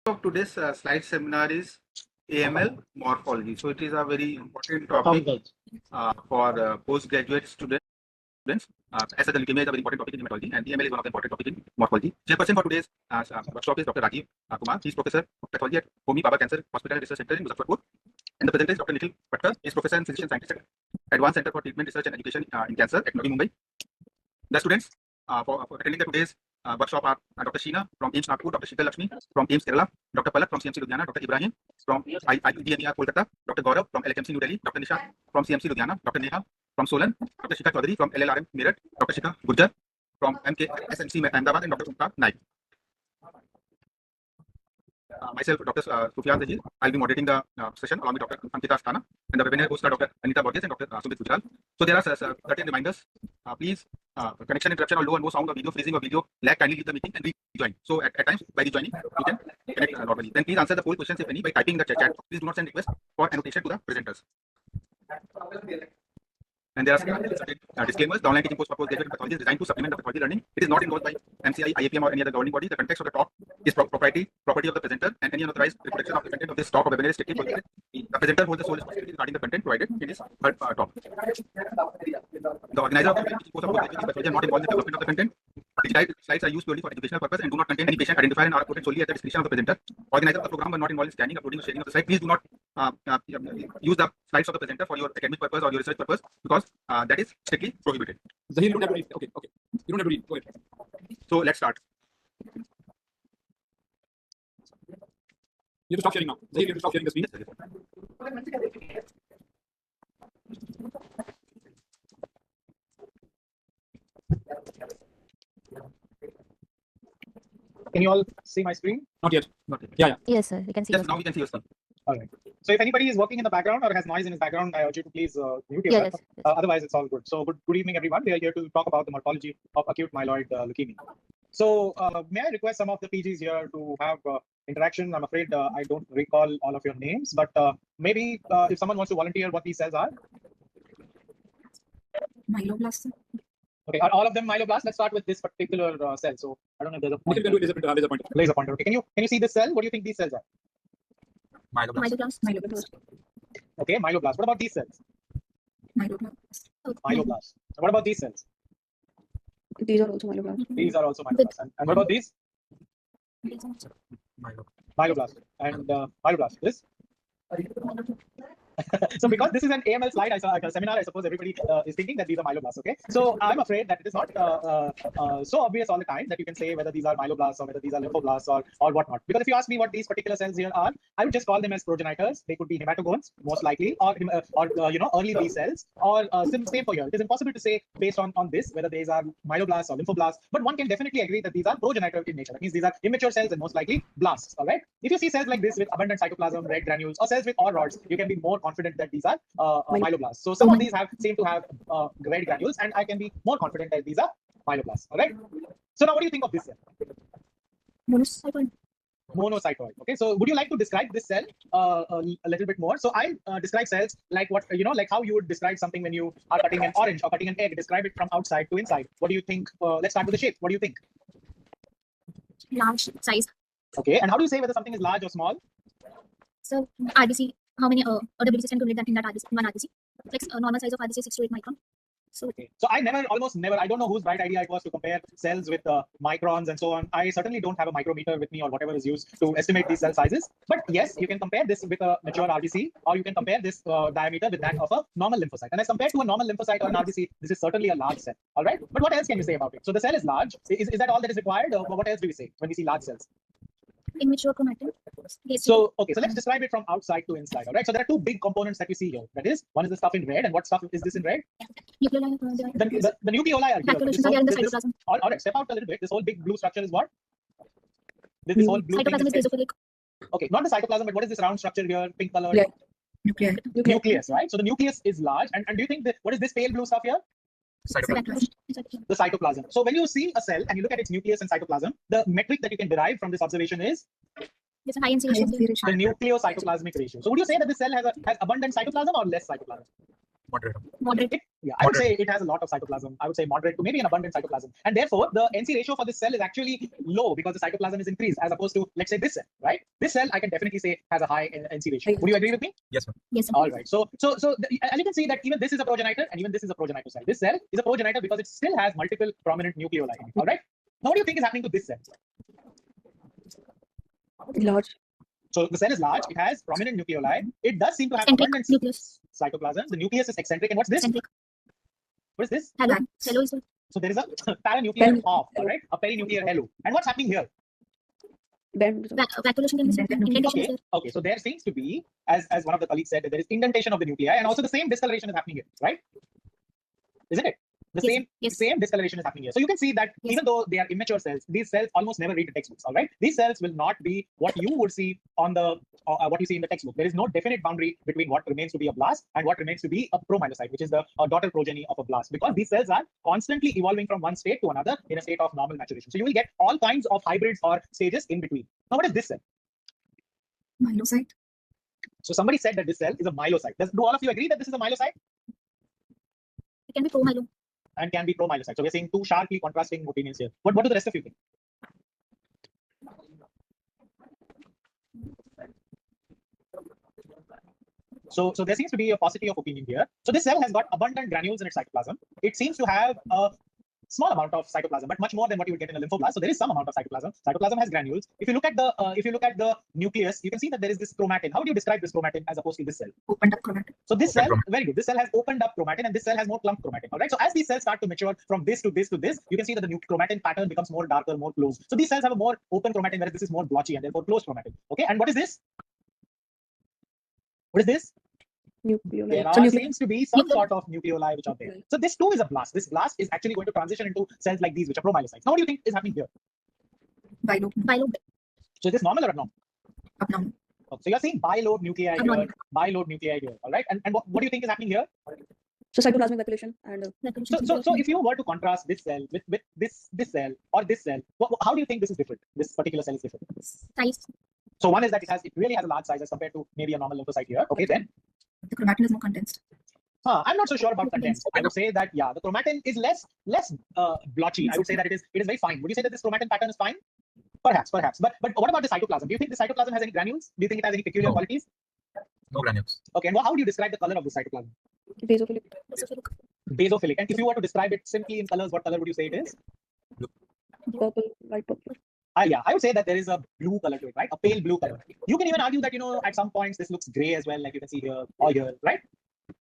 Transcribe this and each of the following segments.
of today's slide seminar is AML morphology. So it is a very important topic for postgraduate students. As such, the leukemia is a very important topic in hematology, and AML is one of the important topics in morphology. Chairperson for today's workshop is Dr. Rajiv Kumar. He is professor of pathology at Homi Baba Cancer Hospital and Research Center in Muzaffarpur. And the presenter is Dr. Nikhil Patkar. He is professor and physician scientist at Advanced Center for Treatment Research and Education in Cancer at Navi Mumbai. The students for attending today's workshop are Dr. Sheena from AIMS Nagpur, Dr. Sheetal Lakshmi from AIMS Kerala, Dr. Palak from CMC Ludhiana, Dr. Ibrahim from IDMER Kolkata, Dr. Gaurav from LHMC New Delhi, Dr. Nisha from CMC Ludhiana, Dr. Neha from Solan, Dr. Shikha Chaudhary from LLRM Meerut, Dr. Shikha Gurjar from MKSMC Ahmedabad, and Dr. Umta Naik. Myself, Dr. Sufyan Zahir, I'll be moderating the session along with Dr. Ankita Asthana, and the webinar hosts are Dr. Anita Borges and Dr. Sumit Gujral. So there are certain reminders. Please, connection interruption or low and no sound or video freezing or video lag, kindly leave the meeting and rejoin. So at times, by rejoining, you can connect normally. Then please answer the poll questions, if any, by typing in the chat. Please do not send requests for annotation to the presenters. And there are certain disclaimers. The online teaching course for postgraduate pathology is designed to supplement the pathology learning. It is not endorsed by MCI, IAPM, or any other governing body. The context of the talk is propriety of the presenter, and any unauthorized reproduction of the content of this talk or webinar is strictly prohibited. The presenter holds the sole responsibility regarding the content provided in his talk. The organizer of the teaching course of postgraduate pathology are not involved in the development of the content. Digitized slides are used purely for educational purpose and do not contain any patient identifier and are uploaded solely at the discretion of the presenter. Organizers of the program are not involved in scanning, uploading, or sharing of the slide. Please do not use the slides of the presenter for your academic purpose or your research purpose, because that is strictly prohibited. Zahir, you don't have to read. Okay. You don't have to read. Go ahead. So let's start. You have to stop sharing now. Zahir, you have to stop sharing the screen. Can you all see my screen? Not yet. Not yet. Yeah. Yes, sir. We can see. Yes, now we can see your screen. All right. So if anybody is working in the background or has noise in his background, I urge you to please mute yourself. Yes. Otherwise, it's all good. So good evening, everyone. We are here to talk about the morphology of acute myeloid leukemia. So may I request some of the PGs here to have interaction? I'm afraid I don't recall all of your names, but maybe if someone wants to volunteer what these cells are. Myeloblasts. Okay, are all of them myeloblasts? Let's start with this particular cell. So I don't know if there's a You can do laser pointer. Laser pointer. Okay, can you see this cell? What do you think these cells are? Myeloblasts. Okay, myeloblasts. What about these cells? Myeloblasts. Myeloblasts. So what about these cells? These are also myeloblasts. These are also myeloblasts. And what about these? Myeloblasts. And myeloblasts. This? So because this is an AML slide, a seminar, I suppose everybody is thinking that these are myeloblasts. Okay, so I'm afraid that it is not so obvious all the time that you can say whether these are myeloblasts or whether these are lymphoblasts or whatnot. Because if you ask me what these particular cells here are, I would just call them as progenitors. They could be hematogones most likely, or early B cells, or same for here. It is impossible to say based on this whether these are myeloblasts or lymphoblasts, but one can definitely agree that these are progenitor in nature. That means these are immature cells and most likely blasts. All right. If you see cells like this with abundant cytoplasm, red granules, or cells with all rods, you can be more confident that these are myeloblasts. So some of these seem to have red granules, and I can be more confident that these are myeloblasts. All right. So now, what do you think of this cell? Monocytoid. Okay. So would you like to describe this cell a little bit more? So I describe cells like what like how you would describe something when you are cutting an orange or cutting an egg. Describe it from outside to inside. What do you think? Let's start with the shape. What do you think? Large size. Okay. And how do you say whether something is large or small? So RBC, how many WBCs can accumulate that in that RBC, one RBC? Like normal size of RBC is 6 to 8 micron. So okay. So I almost never, I don't know whose bright idea it was to compare cells with microns and so on. I certainly don't have a micrometer with me or whatever is used to estimate these cell sizes. But yes, you can compare this with a mature RBC, or you can compare this diameter with that of a normal lymphocyte. And as compared to a normal lymphocyte or an RBC, this is certainly a large cell. All right. But what else can you say about it? So the cell is large. Is that all that is required? Or what else do we say when we see large cells? Immature chromatin. So okay, so let's describe it from outside to inside. All right. So there are two big components that we see here. That is, one is the stuff in red, and what stuff is this in red? Nucleoli. The nucleoli are here. Calculations are here in the cytoplasm. All right, step out a little bit. This whole big blue structure is what? This whole blue cytoplasm is basophilic. Okay, not the cytoplasm, but what is this round structure here? Pink color. Yeah. Nucleus, right? So the nucleus is large, and do you think what is this pale blue stuff here? Cytoplasm. The cytoplasm. So when you see a cell and you look at its nucleus and cytoplasm, the metric that you can derive from this observation is There's a high NC ratio. the nucleocytoplasmic ratio. So would you say that this cell has abundant cytoplasm or less cytoplasm? Moderate. Moderate. Yeah, I would say it has a lot of cytoplasm. I would say moderate to maybe an abundant cytoplasm. And therefore, the NC ratio for this cell is actually low because the cytoplasm is increased as opposed to, let's say, this cell, right? This cell, I can definitely say, has a high NC ratio. Would you agree with me? Yes, sir. Yes, sir. All right. So as you can see that even this is a progenitor and even this is a progenitor cell. This cell is a progenitor because it still has multiple prominent nucleoli. All right. Now, what do you think is happening to this cell? Large. So the cell is large. It has prominent nucleoli. It does seem to have Eccentric abundant nucleus. cytoplasm. The nucleus is eccentric. And what's this? Eccentric. What is this? Halo. Halo is the So there is a paranuclear off, all right? A perinuclear halo. And what's happening here? Bend. vacuolation can be seen. Indentation is Okay. there. Okay. So there seems to be, as one of the colleagues said, that there is indentation of the nuclei, and also the same discoloration is happening here, right? Isn't it? The Yes, same yes. same discoloration is happening here. So you can see that Yes. even though they are immature cells, these cells almost never read the textbooks. All right, these cells will not be what you would see on the what you see in the textbook. There is no definite boundary between what remains to be a blast and what remains to be a promyelocyte, which is the daughter progeny of a blast, because these cells are constantly evolving from one state to another in a state of normal maturation. So you will get all kinds of hybrids or stages in between. Now, what is this cell? Myelocyte. So somebody said that this cell is a myelocyte. Do all of you agree that this is a myelocyte It can be promyelo. and can be promyelocyte? So we're seeing two sharply contrasting opinions here. What do the rest of you think? So there seems to be a paucity of opinion here. So this cell has got abundant granules in its cytoplasm. It seems to have a small amount of cytoplasm, but much more than what you would get in a lymphoblast. So there is some amount of cytoplasm. Cytoplasm has granules. If you look at the nucleus, you can see that there is this chromatin. How do you describe this chromatin as opposed to this cell? Opened up chromatin. So this Open cell, chromatin. very good. This cell has opened up chromatin, and this cell has more clump chromatin. All right. So as these cells start to mature from this to this to this, you can see that the chromatin pattern becomes more darker, more close. So these cells have a more open chromatin, whereas this is more blotchy and therefore closed chromatin. Okay. And what is this? What is this? Nucleoli. There So seems to be some sort of nucleoli which are there. So this too is a blast. This blast is actually going to transition into cells like these, which are promyelocytes. Now, what do you think is happening here? Bilobe. Bilobe. So is this normal or abnormal? Abnormal. So you're seeing bilobe nuclei here, Abnormal. bilobe nuclei here. All right. And what do you think is happening here? So cytoplasmic vacuolation and So if you were to contrast this cell with this cell or this cell, how do you think this is different? This particular cell is different. Size. So one is that it really has a large size as compared to maybe a normal lymphocyte here. Okay, then. The chromatin is more condensed. I'm not so sure about condensed. I would say that the chromatin is less blotchy. I would say that it is very fine. Would you say that this chromatin pattern is fine? Perhaps. But what about the cytoplasm? Do you think the cytoplasm has any granules? Do you think it has any peculiar No. qualities? No granules. Okay, and how do you describe the color of the cytoplasm? basophilic. Basophilic. And if you were to describe it simply in colors, what color would you say it is? Purple, light purple. I would say that there is a blue color to it, right? A pale blue color. You can even argue that, at some points this looks gray as well, like you can see here or here, right?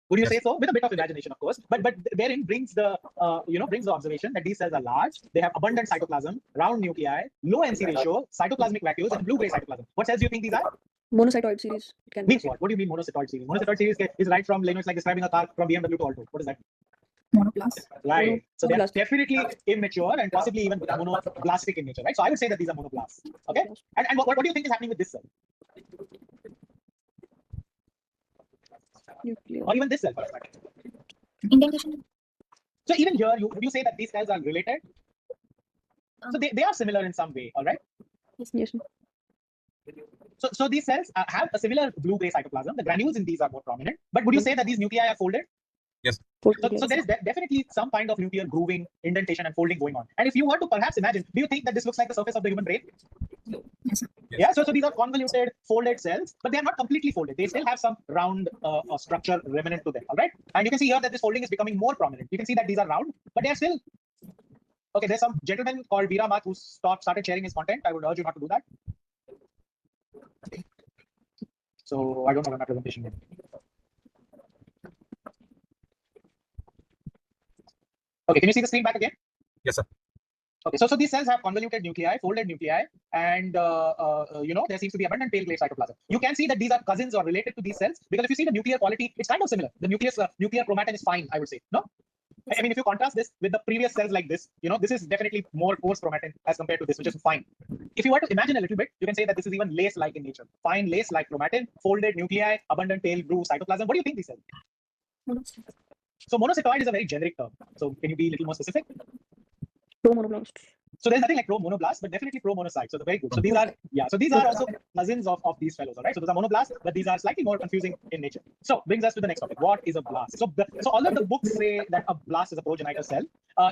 Would you say so? With a bit of imagination, of course. But therein brings the observation that these cells are large, they have abundant cytoplasm, round nuclei, low NC ratio, cytoplasmic vacuoles, and blue-gray cytoplasm. What cells do you think these are? Monocytoid series. It can be. Means what? What do you mean monocytoid series? Monocytoid series is right from, it's like describing a car from BMW to Alto. What is that? Monoblast. Right. So they're Monoblastic. definitely immature and possibly even monoblastic in nature, right? So I would say that these are monoblasts. Okay. And what do you think is happening with this cell? Nucleoli. Or even this cell, for that matter? Indentation. So even here, would you say that these cells are related? So they are similar in some way, all right? Yes. So these cells have a similar blue-gray cytoplasm. The granules in these are more prominent. But would you say that these nuclei are folded? So there is definitely some kind of nuclear grooving, indentation, and folding going on. And if you were to perhaps imagine, do you think that this looks like the surface of the human brain? Yes, sir. Yeah. So these are convoluted, folded cells, but they are not completely folded. They still have some round structure remnant to them. All right. And you can see here that this folding is becoming more prominent. You can see that these are round, but they are still. Okay. There's some gentleman called Veera Math who started sharing his content. I would urge you not to do that. So I don't have a presentation here. Okay, can you see the screen back again? Yes, sir. Okay, so these cells have convoluted nuclei, folded nuclei, and there seems to be abundant pale gray cytoplasm. You can see that these are cousins or related to these cells because if you see the nuclear quality, it's kind of similar. The nuclear chromatin is fine, I would say. No, I mean if you contrast this with the previous cells like this, this is definitely more coarse chromatin as compared to this, which is fine. If you were to imagine a little bit, you can say that this is even lace-like in nature. Fine lace-like chromatin, folded nuclei, abundant pale blue cytoplasm. What do you think these cells? So monocytoid is a very generic term. So can you be a little more specific? Promonoblast. So there's nothing like pro-monoblasts, but definitely pro-monocytes. So they're very good. So these are, yeah, so these are also cousins of these fellows, all right? So those are monoblasts, but these are slightly more confusing in nature. So brings us to the next topic. What is a blast? So although the books say that a blast is a progenitor cell,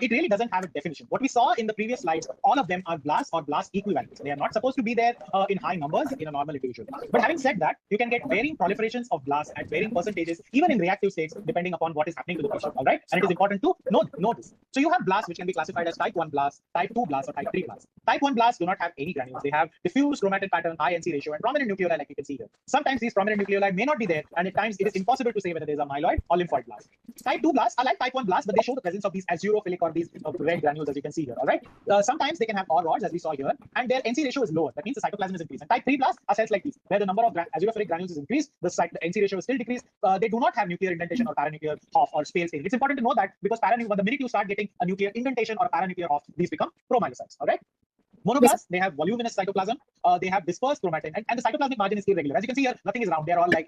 it really doesn't have a definition. What we saw in the previous slides, all of them are blasts or blast equivalents. They are not supposed to be there in high numbers in a normal individual. But having said that, you can get varying proliferations of blasts at varying percentages, even in reactive states, depending upon what is happening to the patient, all right? And it is important to know this. So you have blasts which can be classified as type 1 blasts, type 2 blasts, or type 3 blasts. Type 1 blasts do not have any granules. They have diffuse chromatin pattern, high NC ratio, and prominent nucleoli like you can see here. Sometimes these prominent nucleoli may not be there, and at times it is impossible to say whether there is a myeloid or lymphoid blast. Type 2 blasts are like type 1 blasts, but they show the presence of these azurophilic or these red granules as you can see here, all right? Sometimes they can have all rods as we saw here, and their NC ratio is lower. That means the cytoplasm is increased. And type 3 blasts are cells like these, where the number of azurophilic granules is increased, the NC ratio is still decreased. They do not have nuclear indentation or paranuclear off or spale staining. It's important to know that because the minute you start getting a nuclear indentation or a paranuclear off, these become promyelocytes, all right? Monoblasts, they have voluminous cytoplasm, they have dispersed chromatin, and the cytoplasmic margin is irregular. As you can see here, nothing is round. They're all like,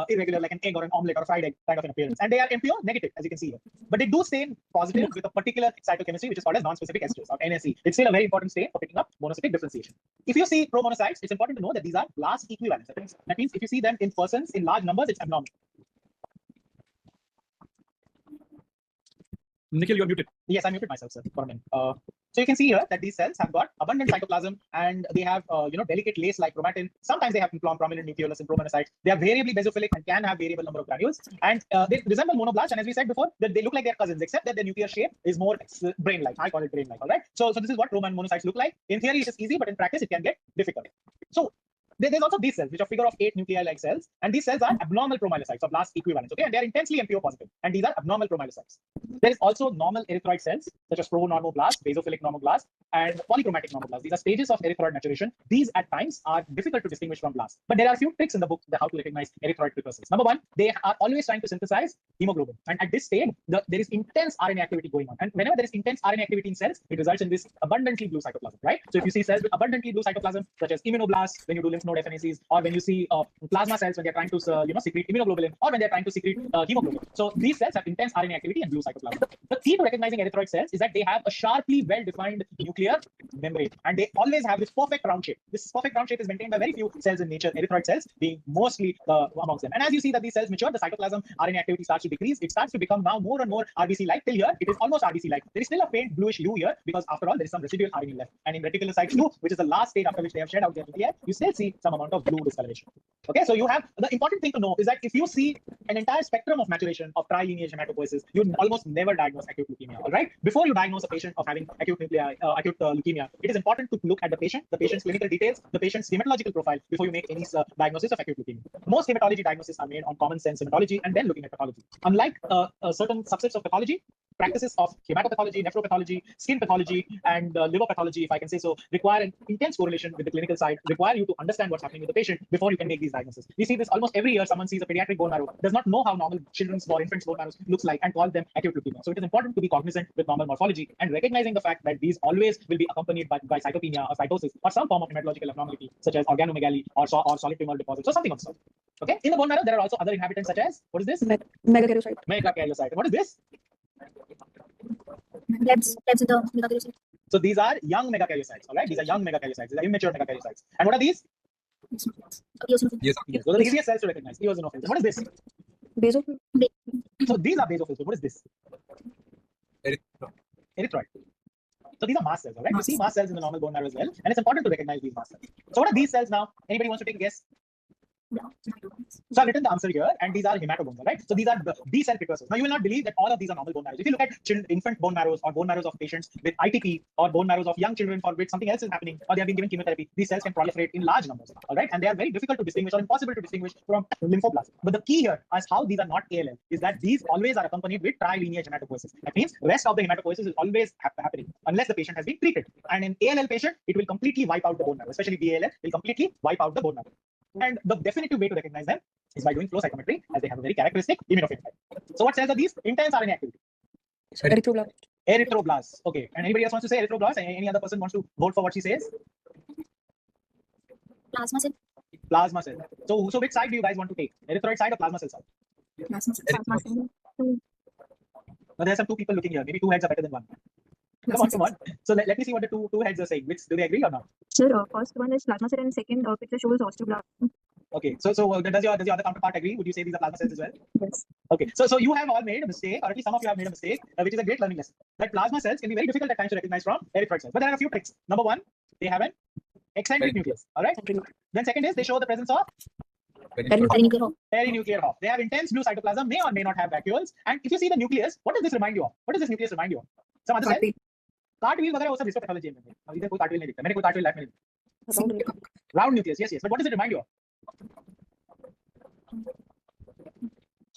irregular, like an egg or an omelette or a fried egg kind of an appearance. And they are MPO negative, as you can see here. But they do stain positive with a particular cytochemistry, which is called as non-specific estrus or NSE. It's still a very important stain for picking up monocytic differentiation. If you see promonocytes, it's important to know that these are blast equivalents. That means if you see them in persons in large numbers, it's abnormal. Nikhil, you're muted. Yes, I muted myself, sir, for a minute. So you can see here that these cells have got abundant cytoplasm and they have, delicate lace-like chromatin. Sometimes they have prominent nucleolus and promonocytes. They are variably basophilic and can have variable number of granules. And they resemble monoblasts. And as we said before, that they look like their cousins, except that the nuclear shape is more brain-like. I call it brain-like. All right. So this is what monocytes look like. In theory, it is easy, but in practice, it can get difficult. So there's also these cells, which are figure of 8 nuclei-like cells, and these cells are abnormal promyelocytes or blast equivalents, okay? And they are intensely MPO positive, and these are abnormal promyelocytes. There is also normal erythroid cells, such as pro-normoblasts, basophilic normoblasts, and polychromatic normoblasts. These are stages of erythroid maturation. These at times are difficult to distinguish from blasts, but there are a few tricks in the book on how to recognize erythroid precursors. Number one, they are always trying to synthesize hemoglobin, and at this stage, there is intense RNA activity going on. And whenever there is intense RNA activity in cells, it results in this abundantly blue cytoplasm, right? So if you see cells with abundantly blue cytoplasm, such as immunoblasts, when you do lymph node FNACs, or when you see plasma cells when they're trying to secrete immunoglobulin, or when they're trying to secrete hemoglobin. So these cells have intense RNA activity and blue cytoplasm. The key to recognizing erythroid cells is that they have a sharply well-defined nuclear membrane, and they always have this perfect round shape. This perfect round shape is maintained by very few cells in nature, erythroid cells being mostly amongst them. And as you see that these cells mature, the cytoplasm RNA activity starts to decrease. It starts to become now more and more RBC-like. Till here, it is almost RBC-like. There is still a faint bluish hue here because after all, there is some residual RNA left. And in reticulocytes 2, which is the last stage after which they have shed out their nuclei, you still see some amount of blue discoloration. Okay, so you have the important thing to know is that if you see an entire spectrum of maturation of trilineage hematopoiesis, you almost never diagnose acute leukemia. All right, before you diagnose a patient of having acute leukemia, it is important to look at the patient's clinical details, the patient's hematological profile before you make any diagnosis of acute leukemia. Most hematology diagnoses are made on common sense hematology and then looking at pathology. Unlike certain subsets of pathology, practices of hematopathology, nephropathology, skin pathology, and liver pathology, if I can say so, require an intense correlation with the clinical side, require you to understand what's happening with the patient before you can make these diagnoses. We see this almost every year. Someone sees a pediatric bone marrow, does not know how normal children's or infants' bone marrow looks like, and calls them acute leukemia. So it is important to be cognizant with normal morphology and recognizing the fact that these always will be accompanied by cytopenia or cytosis or some form of hematological abnormality, such as organomegaly or solid tumor deposits or something of the sort. Okay, in the bone marrow, there are also other inhabitants such as, what is this? Megakaryocyte. Megakaryocyte. What is this? Blebs in the megakaryocyte. So these are young megakaryocytes, all right? These are young megakaryocytes. These are immature megakaryocytes. And what are these? Eosinophils. Yes. Yes, those are the easiest cells to recognize. Eosinophils. What is this? Basophil. So these are basophils. What is this? Erythroid. So these are mast cells, all right? You see mast cells in the normal bone marrow as well, and it's important to recognize these mast cells. So what are these cells now? Anybody wants to take a guess? So I've written the answer here, and these are hematobones, right? So these are the B cell precursors. Now you will not believe that all of these are normal bone marrows. If you look at infant bone marrows or bone marrows of patients with ITP or bone marrows of young children for which something else is happening or they have been given chemotherapy, these cells can proliferate in large numbers, all right? And they are very difficult to distinguish or impossible to distinguish from lymphoblasts. But the key here as how these are not ALL is that these always are accompanied with trilineage hematopoiesis. That means rest of the hematopoiesis is always happening unless the patient has been treated. And in ALL patient, it will completely wipe out the bone marrow, especially BALL will completely wipe out the bone marrow. And the definitive way to recognize them is by doing flow cytometry, as they have a very characteristic immunophenotype. So what cells are these? Intense RNA activity. Erythroblast. Erythroblasts. Okay. And anybody else wants to say erythroblasts? Any other person wants to vote for what she says? Plasma cell. Plasma cell. So which side do you guys want to take? Erythroid side or plasma cell side? Plasma cell. Now there are some two people looking here. Maybe two heads are better than one. Come on. So let me see what the two heads are saying. Which do they agree or not? Sir, first one is plasma cell and second picture shows osteoblast. Okay. So does your other counterpart agree? Would you say these are plasma cells as well? Yes. Okay. So you have all made a mistake, or at least some of you have made a mistake, which is a great learning lesson. That plasma cells can be very difficult at times to recognize from erythroid cells. But there are a few tricks. Number one, they have an eccentric nucleus. All right. Then second is they show the presence of Perinuclear hop. perinuclear hop. They have intense blue cytoplasm, may or may not have vacuoles. And if you see the nucleus, what does this remind you of? What does this nucleus remind you of? Some other cell? Cartwheel वगैरह वो सब histopathology में अब इधर कोई cartwheel नहीं दिखता मैंने कोई कार्टवील लाइफ में नहीं देखा round nucleus yes but what does it remind you of?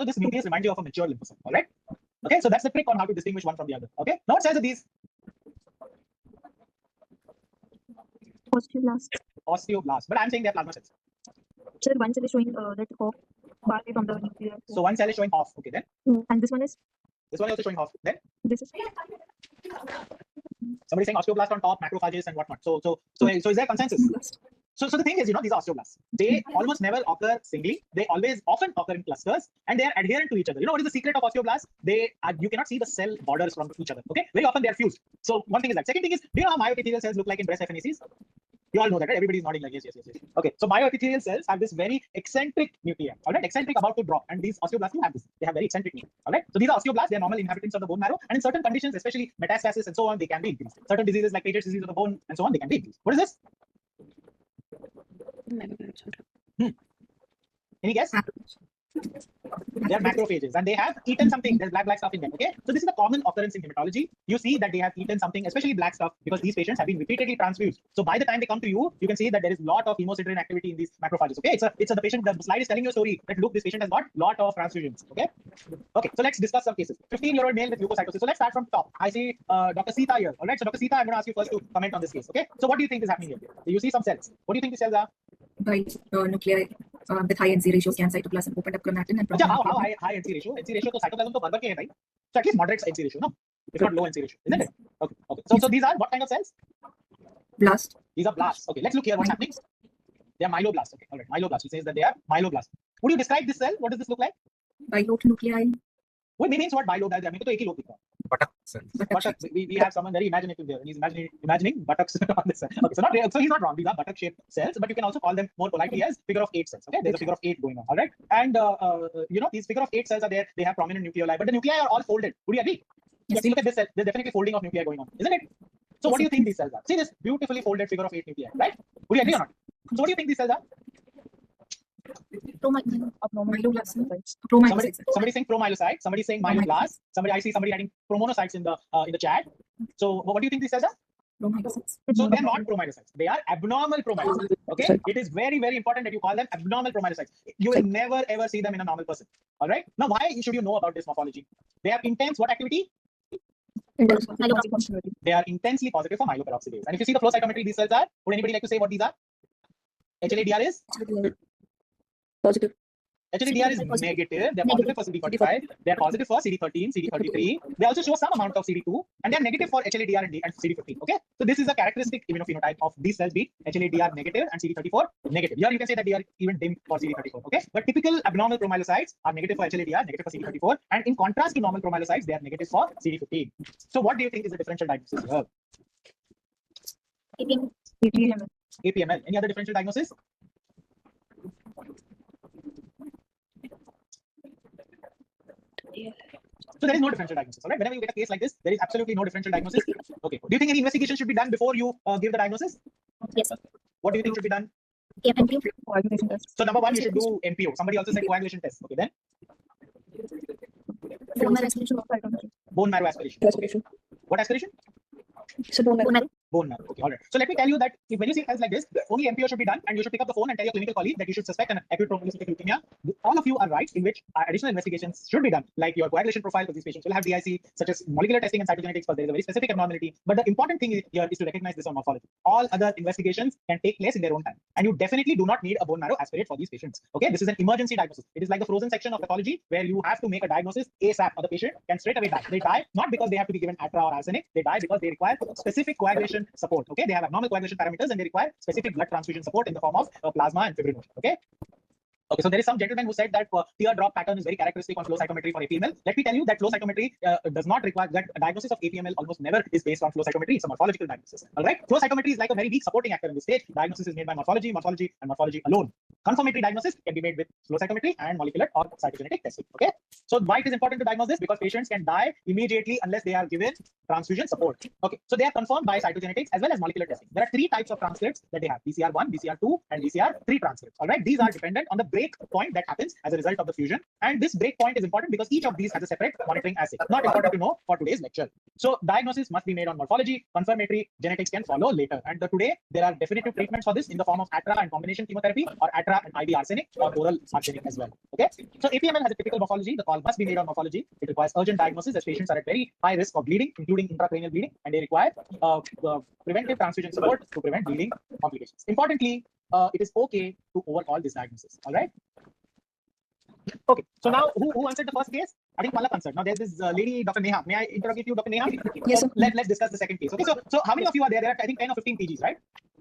So this nucleus reminds you of a mature lymphosome. All right, okay, so that's the trick on how to distinguish one from the other. Okay, now what cells are these? Osteoblast, but I'm saying they're plasma cells. Sir, one cell is showing that off bar from the nuclear. So one cell is showing off. Okay, then And this one is also showing off. Then this is somebody saying osteoblast on top, macrophages and whatnot. So is there consensus? So the thing is, these osteoblasts, they almost never occur singly. They often occur in clusters, and they are adherent to each other. You know what is the secret of osteoblasts? You cannot see the cell borders from each other. Okay, very often they are fused. So one thing is that. Second thing is, do you know how myoepithelial cells look like in breast FNACs? You all know that, right? Everybody's nodding like yes. Okay, so myoepithelial cells have this very eccentric nuclei. All right, eccentric about to drop, and these osteoblasts do have this. They have very eccentric nuclei. All right, so these are osteoblasts. They are normal inhabitants of the bone marrow, and in certain conditions, especially metastasis and so on, they can be increased. Certain diseases like Paget's disease of the bone and so on, they can be increased. What is this? Any guess? They are macrophages and they have eaten something. There's black stuff in them. Okay, so this is a common occurrence in hematology. You see that they have eaten something, especially black stuff, because these patients have been repeatedly transfused. So by the time they come to you, you can see that there is a lot of hemosiderin activity in these macrophages. Okay, it's the patient. The slide is telling you a story that look, this patient has got lot of transfusions. Okay, so let's discuss some cases. 15-year-old male with leukocytosis. So let's start from top. I see Dr. Sita here. All right, so Dr. Sita, I'm going to ask you first to comment on this case. Okay, so what do you think is happening here? You see some cells. What do you think the cells are? By nuclei with high NC ratios can cytoplasm opened up chromatin and how high NC ratio? NC ratio to cytoplasm to barbar ke hai, right? So at least moderate NC ratio, no? If not low NC ratio, isn't it? Okay. So these are what kind of cells? blast. These are blasts. Okay, let's look here what's happening. They are myeloblasts. Okay, all right, myeloblasts. He says that they are myeloblasts. Would you describe this cell? What does this look like? Bilobed nuclei. What means what bilobe है? मेरे को तो एक ही lobe दिख रहा है. Buttock cells. Buttocks. We have someone very imaginative there, and he's imagining buttocks on this side. Okay, so he's not wrong. These are buttock-shaped cells, but you can also call them more politely as figure of 8 cells. Okay, there's a figure of 8 going on. All right, and these figure of 8 cells are there. They have prominent nucleoli, but the nuclei are all folded. Would you agree? Yes. See, look at this cell. There's definitely folding of nuclei going on, isn't it? So what do you think these cells are? See this beautifully folded figure of 8 nuclei, right? Would you agree or not? So what do you think these cells are? Myeloblasts. Somebody saying promyelocytes. Somebody saying myeloblasts. I see somebody adding promonocytes in the chat. So what do you think these cells are? Promyelocytes. So they're not promyelocytes. They are abnormal promyelocytes. Okay, it is very, very important that you call them abnormal promyelocytes. You will never ever see them in a normal person. All right. Now, why should you know about this morphology? They have intense what activity? They are intensely positive for myeloperoxidase. And if you see the flow cytometry, these cells are. Would anybody like to say what these are? HLA-DR is positive. HLA-DR is negative. They are positive for CD45. They are positive for CD13, CD33. They also show some amount of CD2, and they are negative for HLA-DR and CD15. Okay, so this is a characteristic immunophenotype of these cells being HLA-DR negative and CD34 negative. Here you can say that they are even dim for CD34. Okay, but typical abnormal promyelocytes are negative for HLA-DR, negative for CD34, and in contrast to normal promyelocytes, they are negative for CD15. So what do you think is the differential diagnosis here? APML. Any other differential diagnosis? So there is no differential diagnosis. All right. Whenever you get a case like this, there is absolutely no differential diagnosis. Okay. Do you think any investigation should be done before you give the diagnosis? Yes, sir. What do you think should be done? MPO. Coagulation test. So number one, you should do MPO. Somebody also said coagulation test. Okay, then Bone marrow aspiration. bone marrow aspiration. Aspiration. What aspiration? So bone Bone marrow. marrow. Bone marrow. Okay, all right. So let me tell you that when you see files like this, only MPO should be done, and you should pick up the phone and tell your clinical colleague that you should suspect an acute promyelocytic leukemia. All of you are right in which additional investigations should be done, like your coagulation profile, because these patients will have DIC, such as molecular testing and cytogenetics, but there is a very specific abnormality. But the important thing here is to recognize this on morphology. All other investigations can take place in their own time, and you definitely do not need a bone marrow aspirate for these patients. Okay, this is an emergency diagnosis. It is like the frozen section of pathology where you have to make a diagnosis ASAP, or the patient can straight away die. They die not because they have to be given atra or arsenic. They die because they require specific coagulation support. Okay, they have abnormal coagulation parameters and they require specific blood transfusion support in the form of plasma and fibrinogen. Okay. Okay, so there is some gentleman who said that teardrop pattern is very characteristic on flow cytometry for APML. Let me tell you that flow cytometry does not require that diagnosis of APML almost never is based on flow cytometry. It's a morphological diagnosis. All right, flow cytometry is like a very weak supporting actor in this stage. Diagnosis is made by morphology and morphology alone. Confirmatory diagnosis can be made with flow cytometry and molecular or cytogenetic testing. Okay, so why it is important to diagnose this? Because patients can die immediately unless they are given transfusion support. Okay, so they are confirmed by cytogenetics as well as molecular testing. There are three types of transcripts that they have: BCR1, BCR2, and BCR3 transcripts. All right, these are dependent on the break point that happens as a result of the fusion, and this break point is important because each of these has a separate monitoring assay. Not important to know for today's lecture. So diagnosis must be made on morphology. Confirmatory genetics can follow later. And today there are definitive treatments for this in the form of ATRA and combination chemotherapy, or ATRA and IV arsenic, or oral arsenic as well. Okay, so APML has a typical morphology. The call must be made on morphology. It requires urgent diagnosis as patients are at very high risk of bleeding, including intracranial bleeding, and they require preventive transfusion support to prevent bleeding complications. Importantly, it is okay to overcall this diagnosis. All right. Okay, so now who answered the first case? I think Palak answered. Now there's this lady, Dr. Neha. May I interrogate you, Dr. Neha? Yes, sir. Let's discuss the second case. Okay, so how many of you are there? There are, I think, 10 or 15 PGs, right?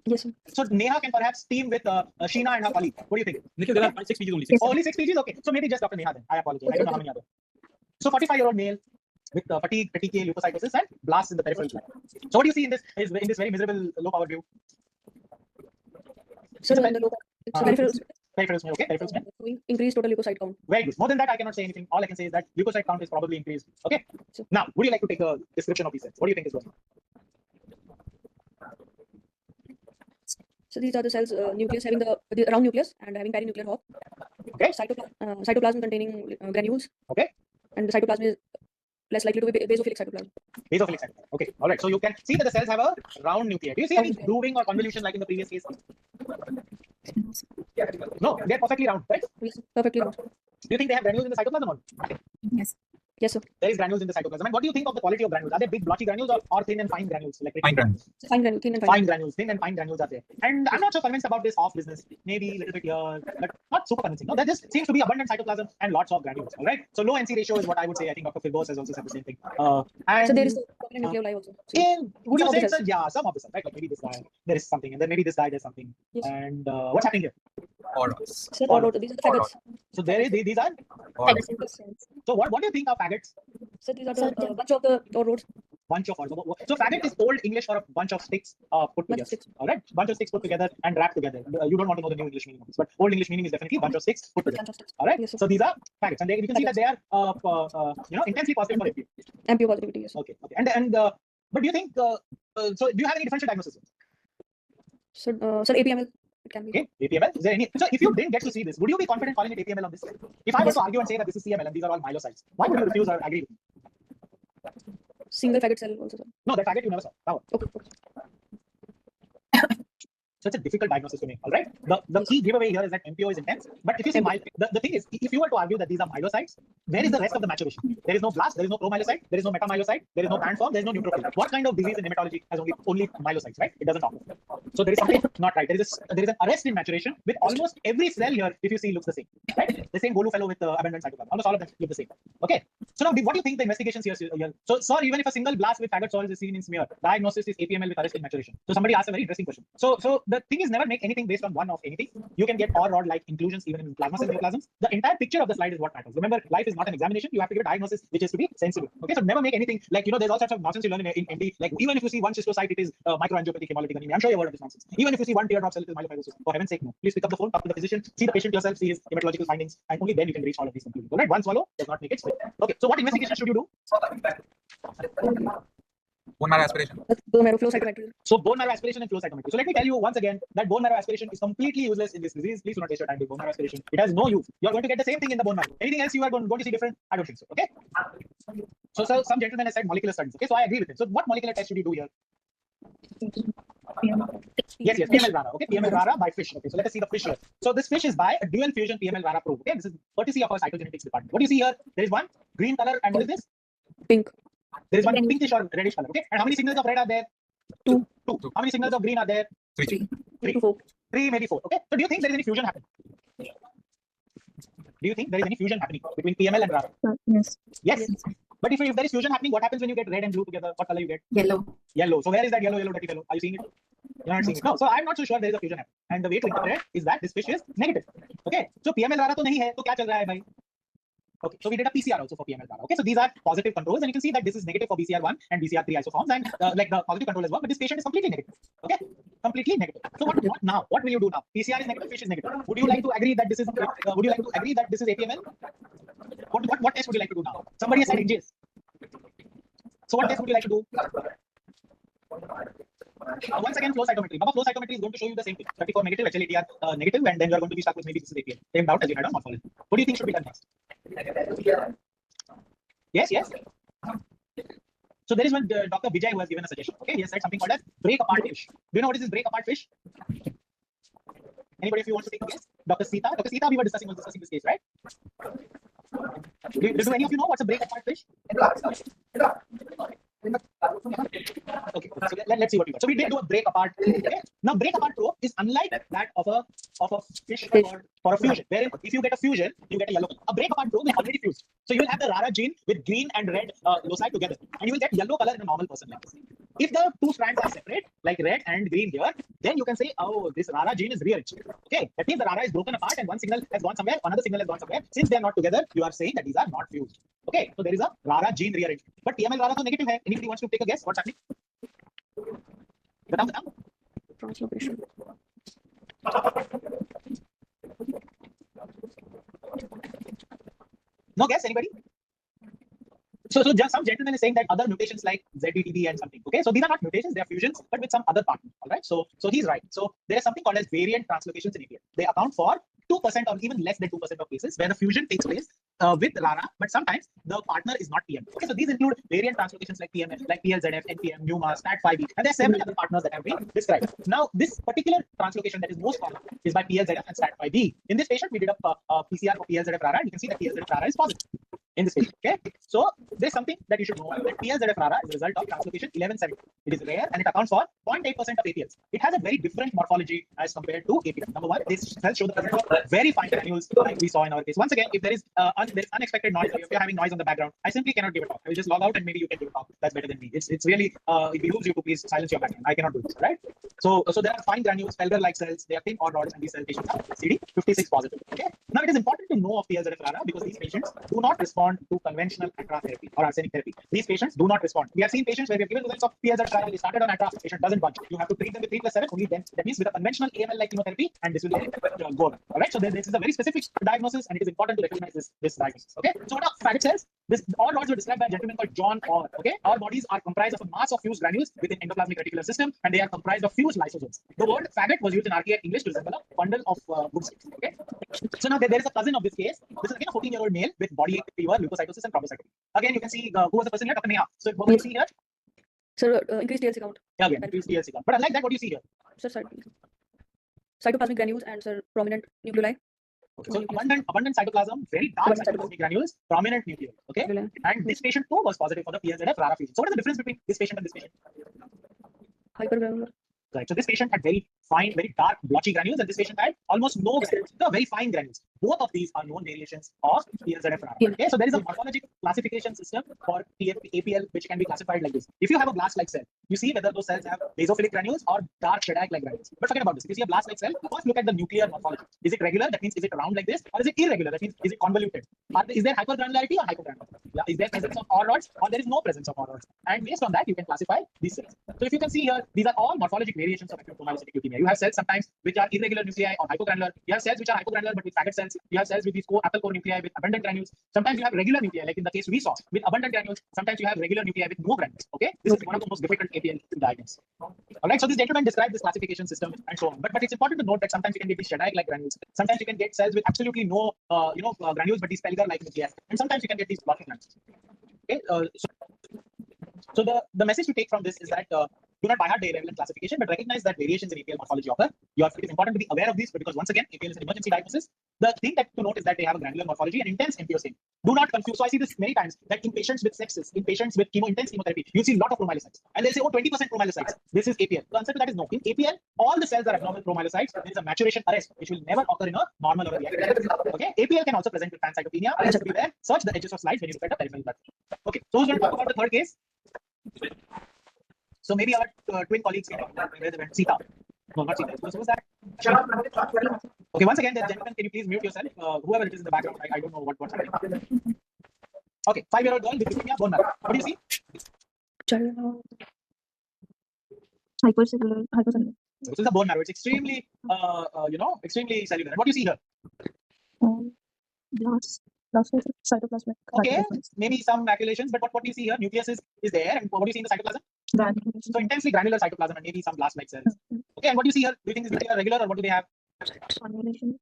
Yes, sir. So Neha can perhaps team with Sheena and her colleague. What do you think? Nikhil, there are 6 pages only. Yes, Only 6 PGs? Okay, so maybe just Dr. Neha then. I apologize. I don't know how many others. So 45-year-old male with fatigue, petechiae, leukocytosis, and blasts in the peripheral blood. So what do you see in this very miserable low power view? Sir, the local, it's peripheral, Peripheral smell, okay? Peripheral smell. increased total leukocyte count. Very good. More than that, I cannot say anything. All I can say is that leukocyte count is probably increased. Okay. Sure. Now, would you like to take a description of these cells? What do you think is going on? So these are the cells, nucleus having the round nucleus and having perinuclear hop. Okay. Cytoplasm containing granules. Okay. And the cytoplasm is less likely to be basophilic cytoplasm. Basophilic cytoplasm. Okay. All right. So you can see that the cells have a round nuclei. Do you see any grooving or convolution like in the previous case? No, they're perfectly round, right? Yes, perfectly round. Do you think they have granules in the cytoplasm or not? Yes. Yes, sir. There is granules in the cytoplasm. And what do you think of the quality of granules? Are they big blotchy granules or thin and fine granules? Like Fine granules. Fine granule, thin and fine. Fine granules, thin and fine granules are there. And I'm not so convinced about this off business. Maybe a little bit here, but not super convincing. No, there just seems to be abundant cytoplasm and lots of granules. All right. So low NC ratio is what I would say. I think Dr. Filbos has also said the same thing. And So there is the common nucleoli also. So would you some of say the it's cells. yeah, some of the cells, right? Like maybe this guy, there is something, and then maybe this guy, there's something. Yes. And what's happening here? Or Sir, or these are the faggots. So there is these are. So what do you think are faggots? So these are the bunch of the roads. Bunch of so faggot is old English for a bunch of sticks put Bunch together. of sticks. All right, bunch of sticks put together and wrapped together. You don't want to know the new English meaning of this, but old English meaning is definitely bunch of sticks put together. Bunch of sticks. All right. Yes, sir. So these are faggots, and you can see that they are intensely positive for MPO. MPO positivity, yes. Okay. And but do you think so? Do you have any differential diagnosis? So, sir, APML, it can be. Okay, APML. Is there any? So if you didn't get to see this, would you be confident calling it APML on this? If I were to argue and say that this is CML and these are all myelocytes, why would you refuse or agree? Single faggot cell also, sir. No, that faggot you never saw. Now, Okay. so it's a difficult diagnosis to make. All right. The key giveaway here is that MPO is intense. But if you see the thing is, if you were to argue that these are myelocytes, where is the rest of the maturation? There is no blast, there is no promyelocyte, there is no metamyelocyte, there is no band form, there is no neutrophil. What kind of disease in hematology has only myelocytes, right? It doesn't talk. So there is something not right. There is an arrest in maturation with almost every cell here, if you see, looks the same. Right? The same Golu fellow with abandoned cytoplasm. Almost all of them look the same. Okay. So now, what do you think the investigations here? So, sir, even if a single blast with faggot soils is seen in smear, diagnosis is APML with arrest in maturation. So somebody asked a very interesting question. So the thing is, never make anything based on one of anything. You can get or rod like inclusions even in plasma cell neoplasms. The entire picture of the slide is what matters. Remember, life is not an examination. You have to give a diagnosis which is to be sensible. Okay, so never make anything like there's all sorts of nonsense you learn in MD. Like even if you see one cystocyte, it is microangiopathic hemolytic anemia. I'm sure you've heard of this nonsense. Even if you see one teardrop cell, it is myelofibrosis. For heaven's sake, no. Please pick up the phone, talk to the physician, see the patient yourself, see his hematological findings, and only then you can reach all of these conclusions. All right, one swallow does not make it split. Okay, so what investigation should you do? bone marrow aspiration. Bone marrow flow cytometry. So bone marrow aspiration and flow cytometry. So let me tell you once again that bone marrow aspiration is completely useless in this disease. Please do not waste your time with bone marrow aspiration. It has no use. You are going to get the same thing in the bone marrow. Anything else you are going to see different? I don't think so. Okay. So some gentleman has said molecular studies. Okay, so I agree with it. So what molecular test should you do here? Yes, PML rara. Okay, PML rara by fish. Okay, so let us see the fish here. So this fish is by a dual fusion PML rara probe. Okay, this is courtesy of our cytogenetics department. What do you see here? There is one green color, and what is this? Pink. There is one pinkish or reddish color. Okay, and how many signals of red are there? Two. How many signals of green are there? Three. 3 to 4. 3, maybe 4. Okay, so do you think there is any fusion happening? Do you think there is any fusion happening between PML and rara? Yes. Yes. But if there is fusion happening, what happens when you get red and blue together? What color you get? Yellow. Yellow. So where is that yellow dirty fellow? Are you seeing it? You're not seeing it. No. So I'm not so sure there is a fusion happening. And the way to interpret is that this fish is negative. Okay. So PML rara to nahi hai. To kya chal raha hai bhai? Okay, so we did a PCR also for PML rara. Okay, so these are positive controls, and you can see that this is negative for BCR1 and BCR3 isoforms, and like the positive control as well. But this patient is completely negative. Okay, completely negative. So what now? What will you do now? PCR is negative, fish is negative. Would you like to agree that this is? Would you like to agree that this is APML? What test would you like to do now? Somebody has said NGS. So what test would you like to do? Once again, flow cytometry. Baba, flow cytometry is going to show you the same thing. 34 negative, HLATR negative, and then you are going to be stuck with maybe this is APL. Same doubt as you had on morphology. What do you think should be done next? Yes, yes. So there is one Dr. Vijay who has given a suggestion. Okay, he has said something called as break apart fish. Do you know what is this break apart fish? Anybody, if you want to take a guess? Dr. Sita, we were discussing this case, right? Do any of you know what's a break apart fish? Okay, so let's see what we got. So we did do a break apart. Okay? Now break apart probe is unlike that of a fish for a fusion, wherein if you get a fusion, you get a yellow color. A break apart probe is already fused. So you will have the rara gene with green and red loci together, and you will get yellow color in a normal person like this. If the two strands are separate, like red and green here, then you can say, oh, this rara gene is rearranged. Okay, that means the rara is broken apart and one signal has gone somewhere, another signal has gone somewhere. Since they are not together, you are saying that these are not fused. Okay, so there is a rara gene rearrangement. But PML rara so negative hai. Anybody wants to take a guess? What's happening? Batao. Translocation. No guess, anybody? So just some gentleman is saying that other mutations like ZDTB and something. Okay, so these are not mutations; they are fusions, but with some other partner. All right. So he's right. So there is something called as variant translocations in APL. They account for 2% or even less than 2% of cases where the fusion takes place with rara, but sometimes the partner is not PM. Okay, so these include variant translocations like PMF, like PLZF, NPM, NUMA, STAT5B, and there are several other partners that have been described. Now, this particular translocation that is most common is by PLZF and STAT5B. In this patient, we did a PCR for PLZF rara, and you can see that PLZF rara is positive in this patient. Okay, so there's something that you should know that PLZF rara is a result of translocation 1170. It is rare and it accounts for 0.8% of APLs. It has a very different morphology as compared to APL. Number one, these cells show the presence of very fine granules like we saw in our case. Once again, if there is unexpected noise, or if you're having noise on the background, I simply cannot give a talk. I will just log out and maybe you can give a talk. That's better than me. It's really it behooves you to please silence your background. I cannot do this, right? So there are fine granules, Felger-like cells. They are thin or rods, and these cell patients are CD56 positive. Okay. Now it is important to know of PLZF rara because these patients do not respond to conventional ATRA therapy or arsenic therapy. These patients do not respond. We have seen patients where we have given results of PLZF rara. They started on ATRA. Patient doesn't budge. You have to treat them with 3+7 only then. That means with a conventional AML-like chemotherapy, and this will go on. All right. So this is a very specific diagnosis, and it is important to recognize this diagnosis. Okay. So what are faggot cells? All rods were described by a gentleman called John Orr. Okay. Our bodies are comprised of a mass of fused granules within endoplasmic reticular system, and they are comprised of fused lysosomes. The word faggot was used in archaic English to resemble a bundle of broomsticks. Okay. So now there is a cousin of this case. This is again a 14-year-old male with body ache, fever, leukocytosis, and thrombocytopenia. Again, you can see who was the person here, Dr. Neha. So what do you see here? Sir, increased TLC count. Yeah, again, increased TLC count. But unlike that, what do you see here? Sir, cytoplasmic granules and sir, prominent nuclei. Okay. So abundant cytoplasm, very dark cytoplasmic granules, prominent nuclei. Okay. And this patient too was positive for the PLZF rara fusion. So what is the difference between this patient and this patient? Hypergranular. Right. So this patient had very fine, very dark, blotchy granules, and this patient had almost no granules. So very fine granules. Both of these are known variations of PLZF rara. Okay. So there is a morphologic classification system for APL which can be classified like this. If you have a blast-like cell, you see whether those cells have basophilic granules or dark shadag-like granules. But forget about this. If you see a blast-like cell, first look at the nuclear morphology. Is it regular? That means is it round like this, or is it irregular? That means is it convoluted? Is there hypergranularity or hypogranularity? Is there presence of OR rods or there is no presence of OR rods? And based on that, you can classify these cells. So if you can see here, these are all morphologic variations of acute promyelocytic leukemia. You have cells sometimes which are irregular nuclei or hypogranular. You have cells which are hypogranular but with faggot cells. You have cells with these apple core nuclei with abundant granules. Sometimes you have regular nuclei, like in the case we saw, with abundant granules. Sometimes you have regular nuclei with no granules. Okay, this is one of the most difficult APL to diagnose. All right, so this gentleman described this classification system and so on. But it's important to note that sometimes you can get these shadag-like granules. Sometimes you can get cells with absolutely no granules, but these Pelger-like nuclei. And sometimes you can get these blotchy granules. Okay, so the message to take from this is that do not by heart the irregular classification, but recognize that variations in APL morphology occur. It is important to be aware of this because once again, APL is an emergency diagnosis. The thing that to note is that they have a granular morphology and intense MPO stain. Do not confuse. So I see this many times that in patients with sepsis, in patients with intense chemotherapy, you see a lot of promyelocytes, and they'll say, oh, 20% promyelocytes. This is APL. The answer to that is no. In APL, all the cells are abnormal promyelocytes. There is a maturation arrest, which will never occur in a normal or a reactive. Okay, APL can also present with pancytopenia. Just to be there, search the edges of slides when you look at the peripheral blood. Okay, so who's going to talk about the third case? So maybe our twin colleagues can talk about where they went. Sita. No, not Sita. So who's that? Okay, once again, the gentleman, can you please mute yourself? Whoever it is in the background, I don't know what's happening. Okay, 5-year-old girl with leukemia, bone marrow. What do you see? Hypercellular. This is a bone marrow. It's extremely, extremely cellular. And what do you see here? Blast cytoplasmic. Okay, maybe some maculations, but what do you see here? Nucleus is there, and what do you see in the cytoplasm? So intensely granular cytoplasm and maybe some blast-like cells. Okay, and what do you see here? Do you think this is regular or what do they have? Convolution.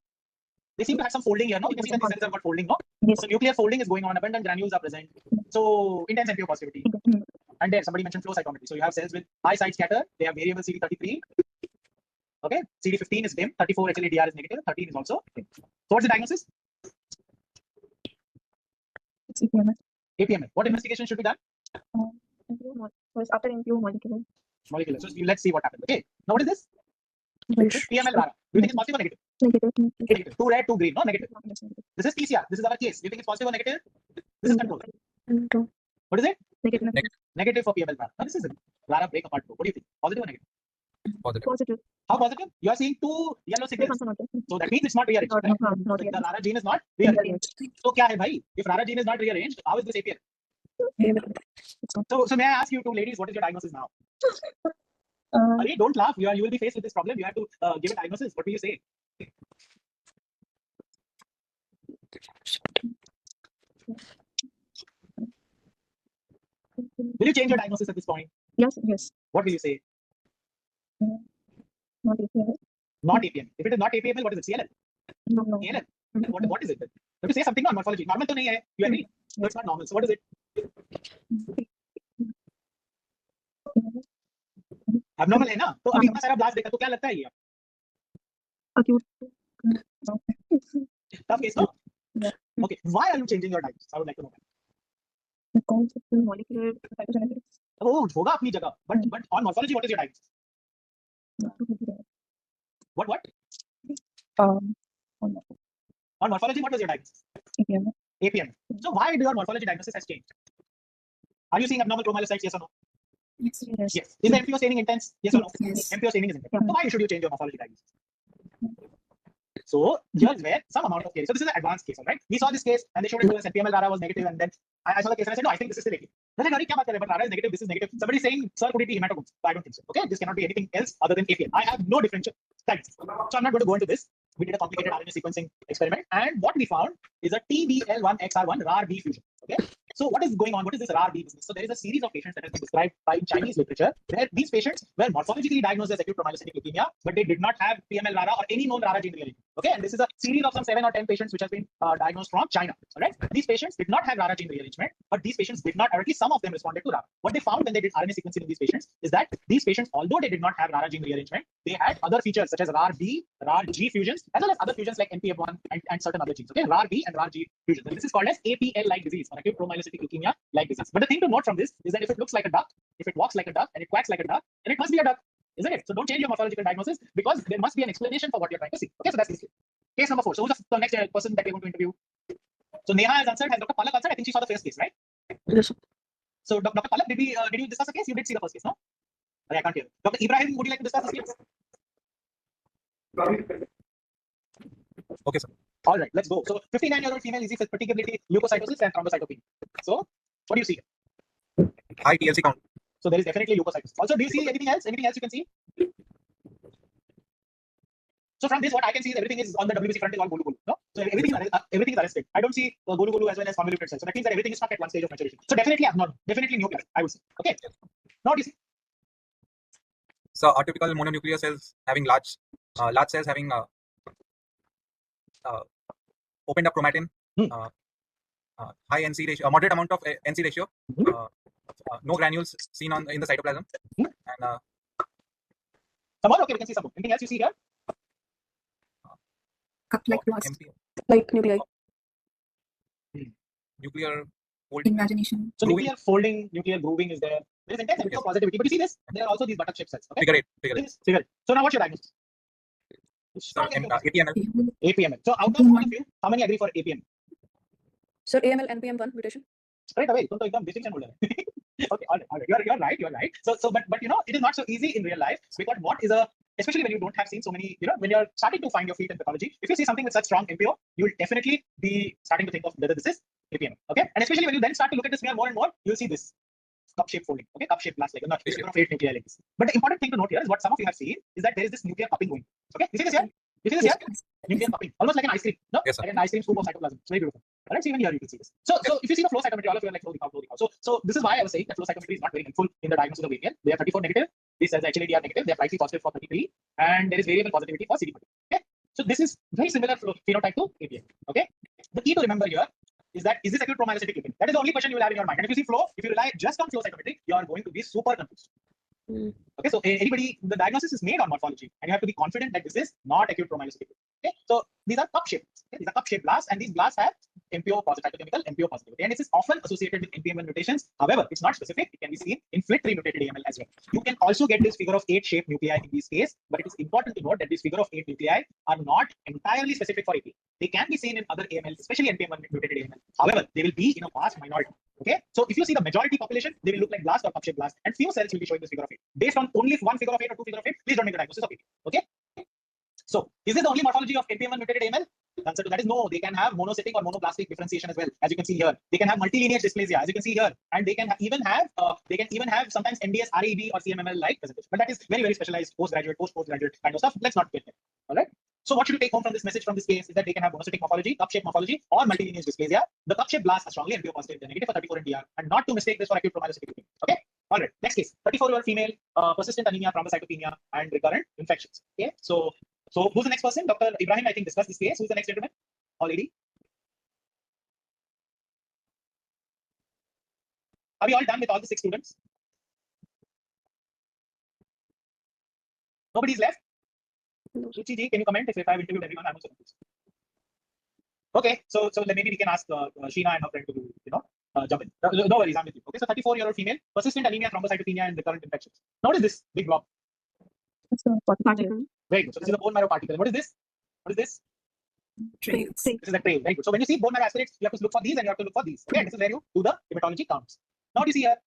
They seem to have some folding here, no? You can see that these cells have got folding, no? Yes. So nuclear folding is going on, abundant granules are present. So intense NPO positivity. And there somebody mentioned flow cytometry. So you have cells with high side scatter, they have variable CD33. Okay, CD15 is dim, 34 HLA-DR is negative, 13 is also dim. So what's the diagnosis? It's APMS. APMS. What investigation should be done? After NPO molecular. Molecular. So let's see what happens. Okay. Now what is this? This is PML RARA. Do you think it's positive or negative? Negative. 2 red, 2 green. No, negative. This is PCR. This is our case. Do you think it's positive or negative? This is control. What is it? Negative. Negative for PML RARA. Now this is RARA break apart. What do you think? Positive or negative? Positive. How positive? You are seeing 2 yellow signals. So that means it's not rearranged. Not Right? The RARA gene is not rearranged. So kya hai bhai? If RARA gene is not rearranged, how is this APL? So may I ask you two ladies, what is your diagnosis now? Ali, don't laugh. You will be faced with this problem. You have to give a diagnosis. What will you say? Will you change your diagnosis at this point? Yes. What will you say? Not APMS. Not APM. If it is not APML, what is it? CLL? No. ALL? What is it then? You have to say something on morphology. Normal to nahi hai. You agree? No, it's not normal. So what is it? Abnormal है ना? तो अभी इतना सारा blast देखा तो क्या लगता है ये? Acute. Tough case, no? Yeah. Okay. Why are you changing your diagnosis? I would like to know that. The concept of molecular cytogenetics. Oh, होगा अपनी जगह. But on morphology, what is your diagnosis? What? On On morphology, what was your diagnosis? APMS. APM. So why do your morphology diagnosis has changed? Are you seeing abnormal chromatocytes? Yes or no? Yes. Yes. Is the MPO staining intense? Yes or no? Yes. MPO staining is intense. Yeah. So why should you change your morphology diagnosis? So here's where some amount of case. So this is an advanced case, all right? We saw this case and they showed it to us and PML RARA was negative, and then I saw the case and I said, no, I think this is still APM. Then I said, kya baat kar rahe? But RARA is negative, this is negative. Somebody is saying, sir, could it be hematogens? So I don't think so. Okay, this cannot be anything else other than APM. I have no differential diagnosis. So I'm not going to go into this. We did a complicated RNA sequencing experiment, and what we found is a TBL1XR1 RAR-B fusion. Okay, so what is going on? What is this RAR-B business? So there is a series of patients that has been described by Chinese literature where these patients were morphologically diagnosed as acute promyelocytic leukemia, but they did not have PML RARA or any known RARA gene rearrangement. Okay, and this is a series of some 7 or 10 patients which has been diagnosed from China. All right, these patients did not have RARA gene rearrangement, but these patients did not, or at least some of them responded to RARA. What they found when they did RNA sequencing in these patients is that these patients, although they did not have RARA gene rearrangement, they had other features such as RAR-B, RAR-G fusions, as well as other fusions like NPF1 and certain other genes. Okay, RAR-B and RAR-G fusions. And this is called as APL-like disease, or acute promyelocytic leukemia-like disease. But the thing to note from this is that if it looks like a duck, if it walks like a duck, and it quacks like a duck, then it must be a duck, isn't it? So don't change your morphological diagnosis because there must be an explanation for what you're trying to see. Okay, so that's this case. Case number 4. So who's the next person that we're going to interview? So Neha has answered. Has Dr. Palak answered? I think she saw the first case, right? Yes. So Dr. Palak, did you discuss the case? You did see the first case, no? I can't hear. Dr. Ibrahim, would you like to discuss this case? Okay, sir. All right, let's go. So 59-year-old female is particularly leukocytosis and thrombocytopenia. So what do you see? High TLC count. So there is definitely leukocytosis. Also, do you see anything else? Anything else you can see? So from this, what I can see is everything is on the WBC front is all gulu gulu. No? So everything is arrested. I don't see gulu gulu as well as convoluted cells. So that means that everything is stuck at one stage of maturation. So definitely abnormal. Definitely nuclear, I would say. Okay. Now what do you see? So atypical mononuclear cells having large cells having opened up chromatin, high NC ratio, moderate amount of NC ratio, no granules seen in the cytoplasm, and Some more? Okay, we can see some more. Anything else you see here? Cup-like blast. Like nuclei. Nuclear folding. Imagination. So Grooving. nuclear folding, nuclear grooving is there. There is intense NPO positivity. But you see this? There are also these buttock shaped cells. Okay? Figure eight. Figure eight. So now what's your diagnosis? Sir, APML. APML. So out of all of you, how many agree for APM? Sir, AML NPM1 mutation. Straight away. तुम तो एकदम basic बोल रहे हैं. Okay, all right. You're right. But it is not so easy in real life, because especially when you don't have seen so many, when you're starting to find your feet in pathology, if you see something with such strong MPO, you will definitely be starting to think of whether this is APM. Okay, and especially when you then start to look at the smear more and more, you'll see this cup-shaped folding. Okay, cup-shaped blast, like not figure of 8 nuclei like this. But the important thing to note here is what some of you have seen is that there is this nuclear cupping going. Okay, you see this here? You see this here? Nuclear cupping, almost like an ice cream. No, Yes, sir. like an ice cream scoop of cytoplasm. It's very beautiful. All right, so even here you can see this. So if you see the flow cytometry, all of you are like flow out. So this is why I was saying that flow cytometry is not very helpful in the diagnosis of APL. They are 34 negative. These cells actually are negative. They are slightly positive for 33, and there is variable positivity for CD40. Okay, so this is very similar phenotype to APL. Okay, the key to remember here is this acute promyelocytic leukemia? That is the only question you will have in your mind. And if you see flow, if you rely just on flow cytometry, you are going to be super confused. Okay, so the diagnosis is made on morphology, and you have to be confident that this is not acute promyelocytic. Okay, so these are cup-shaped. Okay? These are cup-shaped blasts, and these blasts have MPO positive, cytochemical MPO positivity, and this is often associated with NPM1 mutations. However, it's not specific. It can be seen in FLT3 mutated AML as well. You can also get this figure of 8 shaped nuclei in this case, but it is important to note that these figure of 8 nuclei are not entirely specific for AP. They can be seen in other AML, especially NPM1 mutated AML. However, they will be in a vast minority. Okay, so if you see the majority population, they will look like blast or cup-shaped blast, and few cells will be showing this figure of 8. Based on only one figure of 8 or two figure of 8, please don't make the diagnosis of AP. Okay, so is this the only morphology of NPM1 mutated AML? The answer to that is no. They can have monocytic or monoblastic differentiation as well, as you can see here. They can have multilineage dysplasia, as you can see here, and they can even have sometimes MDS, RAB, or CMML like presentation. But that is very, very specialized postgraduate kind of stuff. Let's not get there. All right. So what should you take home from this message, from this case, is that they can have monocytic morphology, cup-shaped morphology, or multilineage dysplasia. The cup-shaped blasts are strongly MPO positive. They're negative for 34 in DR, and not to mistake this for acute promyelocytic leukemia. Okay. All right. Next case: 34-year-old female, persistent anemia, thrombocytopenia, and recurrent infections. Okay. So who's the next person? Dr. Ibrahim, I think, discussed this case. Who's the next gentleman or lady? Are we all done with all the 6 students? Nobody's left? Ruchi ji, can you comment if I've interviewed everyone? I'm also confused. Okay, so maybe we can ask Sheena and her friend to jump in. No worries, I'm with you. Okay, so 34-year-old female, persistent anemia, thrombocytopenia, and recurrent infections. Now what is this big blob? It's a particle. Very good. So this is a bone marrow particle. What is this? What is this? Trails. This is a trail. Very good. So when you see bone marrow aspirates, you have to look for these and you have to look for these. Okay, and this is where you do the hematology counts. Now what do you see here?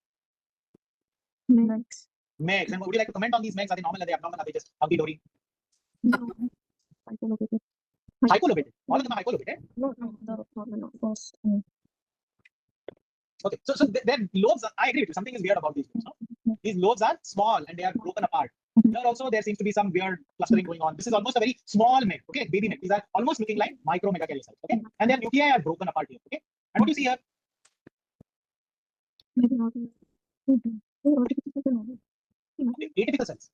Megs. Megs. And would you like to comment on these megs? Are they normal? Are they abnormal? Are they just hunky dory? Hypolocated. Hypolocated. All of them are hypolocated. No. First. Okay, so their lobes are, I agree with you. Something is weird about these lobes. No? These lobes are small and they are broken apart. Here also there seems to be some weird clustering going on. This is almost a very small meg. Okay, baby meg. These are almost looking like micro megakaryocytes. Okay, and their nuclei are broken apart here. Okay, and what do you see here? Maybe not. Atypical cells.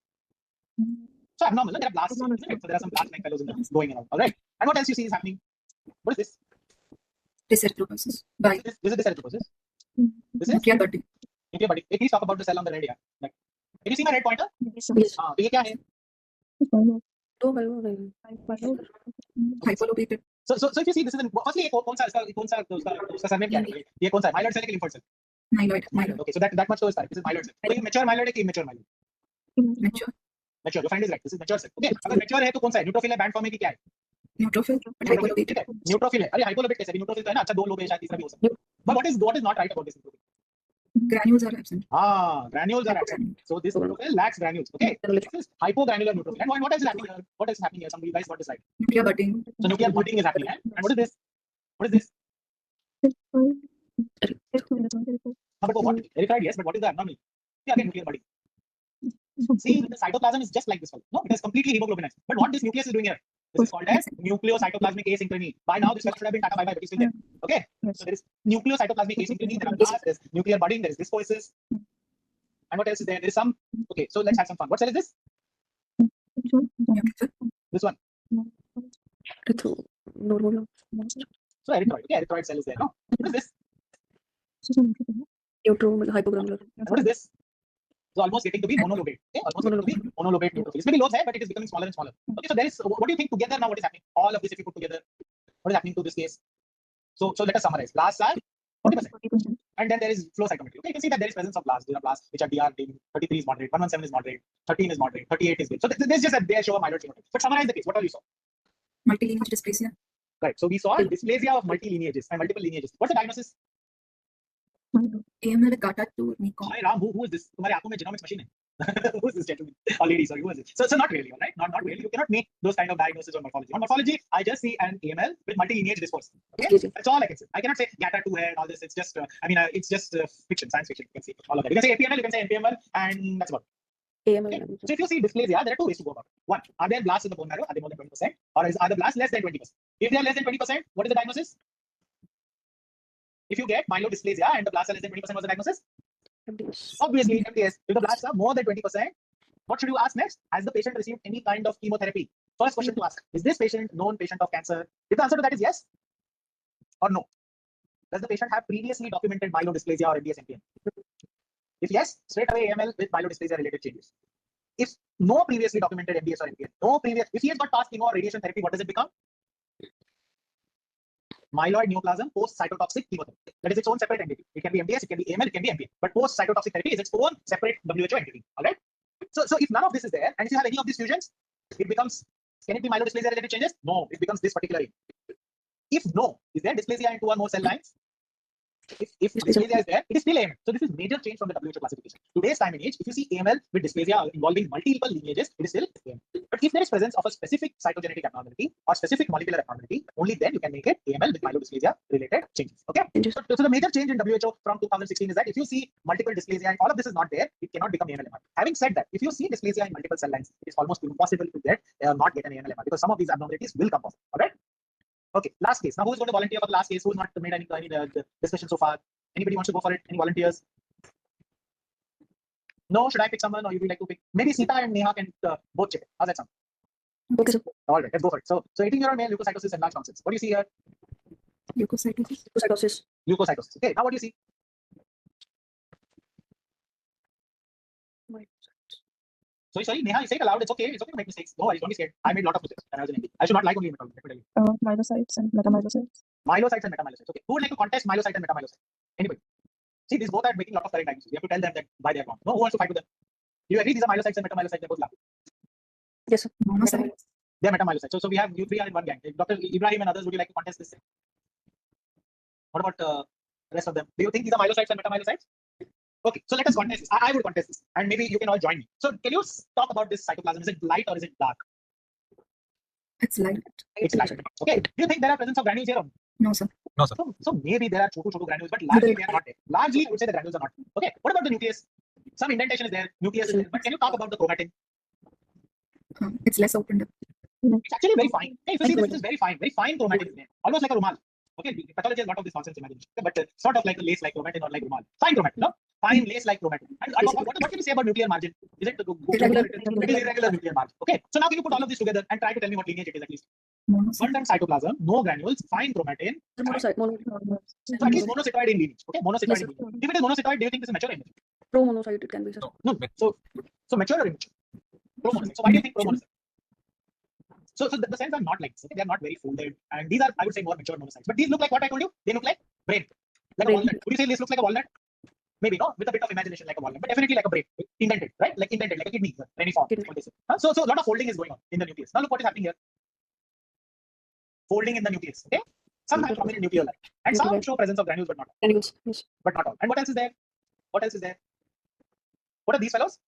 So abnormal. There are blasts. So there are some blast-like fellows in them going around. All right. And what else you see is happening? What is this? Dyserythropoiesis. By This is dyserythropoiesis. This is nuclear budding. nuclear budding. Please talk about the cell on the red here. Like, can you see my red pointer? Yes. तो ये क्या है? Hypolocated. So if you see, this is firstly कौन सा उसका surname क्या है? ये कौन सा है? Myeloid cell कि lymphoid cell? Myeloid. Okay, so that much तो is this is myeloid cell. तो ये mature myeloid है कि immature myeloid? Mature. Mature. Your friend is right. This is mature cell. Okay, अगर mature है तो कौन सा है? Neutrophil है, band form है कि क्या है? Neutrophil. But hypolocated. Neutrophil है. अरे hypolocated कैसे? Neutrophil तो है ना? अच्छा 2 लोग है शायद तीसरा भी हो सकता है. But what is not right about this neutrophil? Granules are absent. Granules are absent. So this neutrophil lacks granules. Okay, this is hypogranular neutrophil. And what else is happening here? What is happening here? Some of you guys got this right. Nuclear budding. So nuclear budding is happening. And what is this? What is this? But what? Verified, yes, but what is the abnormal? Yeah, again, nuclear budding. See, the cytoplasm is just like this one. No, it is completely hemoglobinized. But what this nucleus is doing here? This is called as nucleocytoplasmic asynchrony. By now, this should have been Tata bye-bye, but it's still there. Okay? So there is nucleocytoplasmic asynchrony, there are blasts, there is nuclear budding, there is dysphoesis. And what else is there? There is some. Okay, so let's have some fun. What cell is this? This one. So erythroid. Okay, erythroid cell is there. No? What is this? Hypogranular. And what is this? So almost getting to be monolobate. Okay, almost getting to be monolobate neutrophils. Maybe lobes, but it is becoming smaller and smaller. Okay, so there is. What do you think together now? What is happening? All of this, if you put together, what is happening to this case? So let us summarize. Blasts are 40%, and then there is flow cytometry. Okay, you can see that there is presence of blasts. There are blasts which are DR. 33 is moderate, 117 is moderate, 13 is moderate, 38 is good. So there's just that they show a myeloid phenotype. But summarize the case. What all you saw? Multilineage dysplasia. Right. So we saw dysplasia of multi lineages and multiple lineages. What's the diagnosis? AML with data to Nikon. Hi Ram, who is this? तुम्हारे आंखों में genomics machine है. Who is this gentleman? Or lady, sorry, who is it? So not really, all right? Not really. You cannot make those kind of diagnoses on morphology. On morphology, I just see an AML with multi-lineage discourse. Okay? That's all I can say. I cannot say GATA2 hai and all this. It's just, it's just fiction, science fiction. You can see all of that. You can say APML, you can say NPML, and that's about it. AML. Okay? So if you see dysplasia, there are two ways to go about it. One, are there blasts in the bone marrow? Are they more than 20%? Or are the blasts less than 20%? If they are less than 20%, what is the diagnosis? If you get myelodysplasia and the blasts are less than 20%, what's the diagnosis? MDS. Obviously, MDS. If the blasts are more than 20%, what should you ask next? Has the patient received any kind of chemotherapy? First question to ask, is this patient known patient of cancer? If the answer to that is yes or no, does the patient have previously documented myelodysplasia or MDS MPN? If yes, straight away AML with myelodysplasia related changes. If no previously documented MDS or MPN, if he has got past chemo or radiation therapy, what does it become? Myeloid neoplasm post cytotoxic chemotherapy. That is its own separate entity. It can be MDS, it can be AML, it can be MPN. But post cytotoxic therapy is its own separate WHO entity. All right. So if none of this is there, and if you have any of these fusions, it becomes, can it be myelodysplasia related changes? No, it becomes this particular. If no, is there dysplasia in 2 or more cell lines? If dysplasia is there, it is still AML. So this is major change from the WHO classification. Today's time and age, if you see AML with dysplasia involving multiple lineages, it is still AML. But if there is presence of a specific cytogenetic abnormality or specific molecular abnormality, only then you can make it AML with myelodysplasia related changes. Okay. So the major change in WHO from 2016 is that if you see multiple dysplasia and all of this is not there, it cannot become AML. Having said that, if you see dysplasia in multiple cell lines, it is almost impossible to get not get an AML because some of these abnormalities will come off. All right. Okay, last case. Now, who's going to volunteer for the last case? Who's not made any discussion so far? Anybody wants to go for it? Any volunteers? No? Should I pick someone, or you would like to pick? Maybe Sita and Neha can both check. How's that sound? Okay, sir. All right, let's go for it. So 18-year-old male leukocytosis and large tonsils. What do you see here? Leukocytosis. Leukocytosis. Leukocytosis. Okay. Now what do you see? Sorry, Neha, you say it aloud. It's okay. It's okay to make mistakes. No worries, don't be scared. I made a lot of mistakes when I was in MD. I should not like only hematology. Let me tell you. Myelocytes and metamyelocytes. Myelocytes and metamyelocytes. Okay. Who would like to contest myelocyte and metamyelocyte? Anybody? See, these both are making a lot of correct diagnoses. You have to tell them that why they are wrong. No, who wants to fight with them? Do you agree these are myelocytes and metamyelocytes? They're both laughing. Yes, sir. Monocytes. They are metamyelocytes. So we have you three are in one gang. Dr. Ibrahim and others, would you like to contest this? What about the rest of them? Do you think these are myelocytes and metamyelocytes? Okay, so let us contest this. I would contest this, and maybe you can all join me. So can you talk about this cytoplasm? Is it light or is it dark? It's light. It's light. Okay. Do you think there are presence of granules here? Or No, sir. No, sir. so maybe there are chotu granules, but largely they are not there. Largely, I would say the granules are not. Okay. What about the nucleus? Some indentation is there. Nucleus is there. But can you talk about the chromatin? It's less opened up. It's actually very fine. Okay, if you see this, is very fine chromatin is there. Almost like a rumal. Okay, pathology has a lot of this nonsense imagination, but sort of like a lace like chromatin or like rumal. Fine chromatin, no? Fine lace like chromatin. And what can you say about nuclear margin? Is it Irregular. It is irregular nuclear margin. Okay, so now can you put all of this together and try to tell me what lineage it is at least? Monocyte. One-time cytoplasm, no granules, fine chromatin. Monocyte. So at least monocytoid in lineage. Okay, monocytoid in lineage. If it is monocytoid, do you think this is mature or immature? Pro-monocyte it can be, sir. No. So mature or immature? Pro-monocyte. So why do you think pro-monocyte? So the cells are not like this. Okay? They are not very folded, and these are, I would say, more mature monocytes. But these look like what I told you. They look like brain, like a walnut. Would you say this looks like a walnut? Maybe no, with a bit of imagination, like a walnut, but definitely like a brain, indented, right? Like indented, like a kidney, reniform. What they say. So a lot of folding is going on in the nucleus. Now look what is happening here. Folding in the nucleus. Okay. Some have prominent nucleoli, and some show presence of granules, but not all. Granules. Yes. But not all. And what else is there? What else is there? What are these fellows?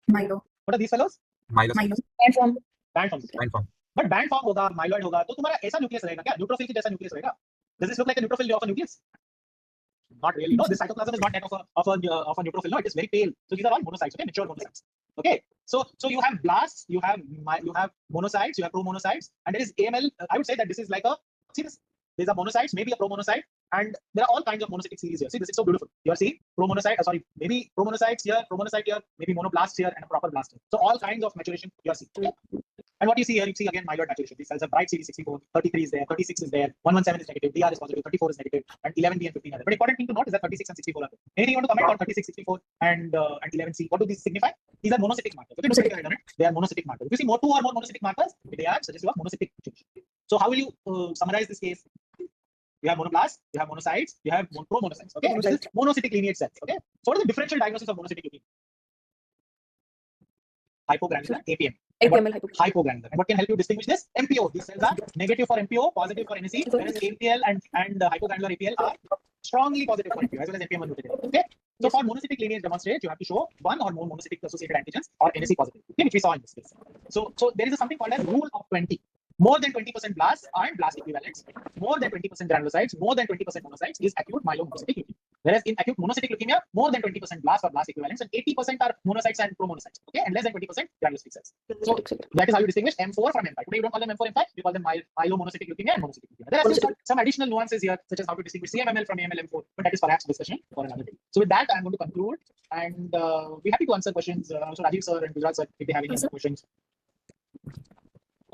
Milo. What are these fellows? Milo. And from Band form. Band form. But band form होगा, myeloid होगा, तो तुम्हारा ऐसा nucleus रहेगा क्या? Neutrophil की जैसा nucleus रहेगा? Does this look like a neutrophil of a nucleus? Not really. No, this cytoplasm is not that of a neutrophil. No, it is very pale. So these are all monocytes. Okay, mature monocytes. Okay. So you have blasts, you have monocytes, you have promonocytes, and there is AML. I would say that this is like a, see this. These are monocytes, maybe a promonocyte, and there are all kinds of monocytic series here. See, this is so beautiful. You are seeing promonocyte, maybe promonocytes here, maybe monoblast here, and a proper blast here. So all kinds of maturation you are seeing. Okay? And what you see here, you see again myeloid maturation. These cells have bright CD64, 33 is there, 36 is there, 117 is negative, DR is positive, 34 is negative, and 11B and 15 are there. But important thing to note is that 36 and 64 are there. Anything you want to comment on 36, 64, and 11C? What do these signify? These are monocytic markers. Okay, they are monocytic markers. If you see two or more monocytic markers, they are suggestive of monocytic change. So how will you summarize this case? You have monoblasts, you have monocytes, you have promonocytes. Okay, this is monocytic lineage cells. Okay, so what is the differential diagnosis of monocytic leukemia? Hypogranular, APM. APML Hypogranular. And what can help you distinguish this? MPO. These cells are negative for MPO, positive for NSE, whereas APL and hypogranular APL are strongly positive point of view, as well as NPM1 mutated. Okay. So for monocytic lineage demonstrate, you have to show one or more monocytic associated antigens or NSE positive, okay, which we saw in this case. So there is something called as rule of 20. More than 20% blasts are blast equivalents. More than 20% granulocytes, more than 20% monocytes is acute myelomonocytic leukemia. Whereas in acute monocytic leukemia, more than 20% blast or blast equivalents and 80% are monocytes and promonocytes. Okay, and less than 20% granulocytic cells. So that is how you distinguish M4 from M5. Today you don't call them M4, M5. You call them myelomonocytic leukemia and monocytic leukemia. There are some additional nuances here, such as how to distinguish CMML from AML M4, but that is perhaps discussion for another day. So with that, I'm going to conclude and be happy to answer questions. So Rajiv sir and Gujarat sir, if they have any other questions.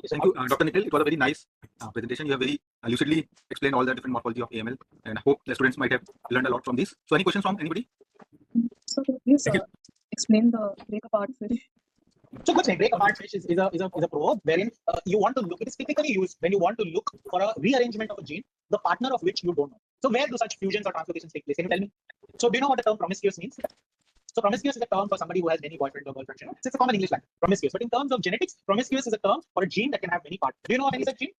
Thank you, Dr. Nikhil. It was a very nice presentation. You have very lucidly explained all the different morphology of AML, and I hope the students might have learned a lot from this. So, any questions from anybody? So please explain the break apart fish. So good thing, break apart fish is a probe wherein you want to look, it is typically used when you want to look for a rearrangement of a gene, the partner of which you don't know. So where do such fusions or translocations take place? Can you tell me? So do you know what the term promiscuous means? So promiscuous is a term for somebody who has many boyfriends or girlfriends. It's a common English language, promiscuous. But in terms of genetics, promiscuous is a term for a gene that can have many partners. Do you know of any such gene?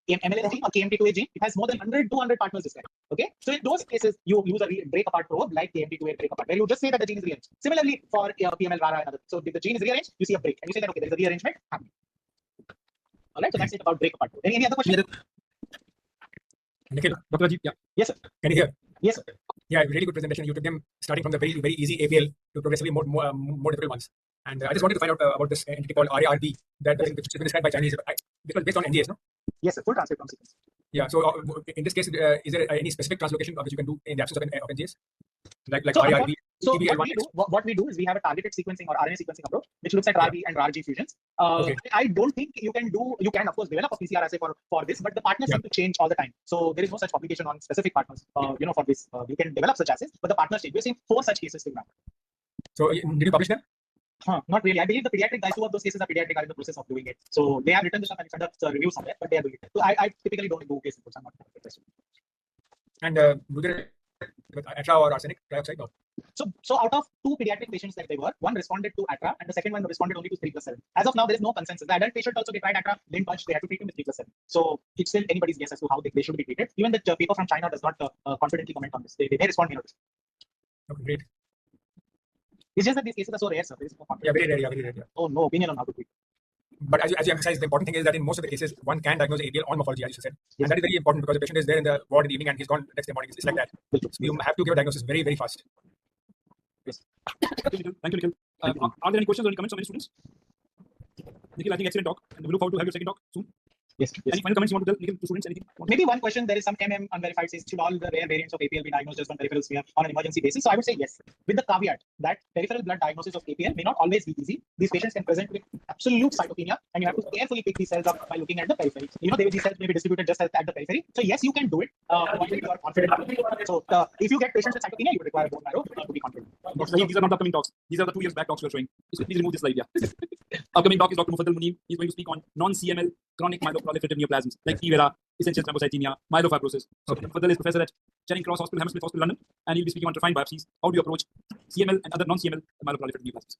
MLN gene or KMT2A gene, it has more than 100, 200 partners described. Okay, so in those cases, you use a break apart probe like KMT2A break apart, where you just say that the gene is rearranged. Similarly, for PML, RARA, and others. So if the gene is rearranged, you see a break, and you say that okay, there is a rearrangement happening. All right, so that's it about break apart. Any other question? Nikhil, Dr. Ajit, yeah. Yes, sir. Can you hear? Yes, sir. Yeah, really good presentation. You took them starting from the very easy APL to progressively more difficult ones. And I just wanted to find out about this entity called RARB that which has been described by Chinese. This was based on NGS, no? Yes, sir. Full transcriptome sequence. Yeah. So in this case, is there any specific translocation which you can do in the absence of NGS? Like So, RARB? So what we do is we have a targeted sequencing or RNA sequencing approach, which looks at RARB and RARG fusions. Okay. I don't think you can of course develop a PCR assay for this, but the partners seem to change all the time. So there is no such publication on specific partners, for this. You can develop such assays, but the partners change. We've seen 4 such cases to example. So did you publish them? Not really. I believe the pediatric guys, 2 of those cases are pediatric, are in the process of doing it. So they have written this up and conduct a review somewhere, but they are doing it. So I typically don't do case reports. I'm not interested. And do they with ATRA or arsenic trioxide? No. So out of 2 pediatric patients that they were, one responded to ATRA and the second one responded only to 3+7. As of now, there is no consensus. The adult patient also they tried ATRA, didn't punch, they had to treat him with 3+7. So it's still anybody's guess as to how they should be treated. Even the paper from China does not confidently comment on this. They respond to this. Okay, great. It's just that these cases are so rare, sir. There is no confidence. Yeah, very rare. Yeah. Oh, no opinion on how to treat. But as you emphasize, the important thing is that in most of the cases, one can diagnose APL on morphology, as you said. Yes. And that is very important because the patient is there in the ward in the evening and he's gone next day morning. It's like that. So you have to give a diagnosis very, very fast. Yes. Thank you, Nikhil. Are there any questions or any comments from any students? Nikhil, I think excellent talk, and we look forward to have your second talk soon. Yes. Any final comments you want to tell Nikhil to students? Anything? Maybe one question, there is some unverified says should all the rare variants of APL be diagnosed just on peripheral smear on an emergency basis? So I would say yes, with the caveat that peripheral blood diagnosis of APL may not always be easy. These patients can present with absolute cytopenia and you have to carefully pick these cells up by looking at the periphery. These cells may be distributed just at the periphery. So yes, you can do it, provided you are confident. So if you get patients with cytopenia, you would require bone marrow to be confident. These are not the upcoming talks. These are the 2 years back talks we are showing. Please remove this slide, yeah. Upcoming talk is Dr. Mufaddal Muneem. He's going to speak on non-CML chronic myeloproliferative neoplasms like T vera, essential thrombocythemia, myelofibrosis. So Mufaddal is professor at Charing Cross Hospital, Hammersmith Hospital, London, and he'll be speaking on refined biopsies. How do you approach CML and other non-CML myeloproliferative neoplasms?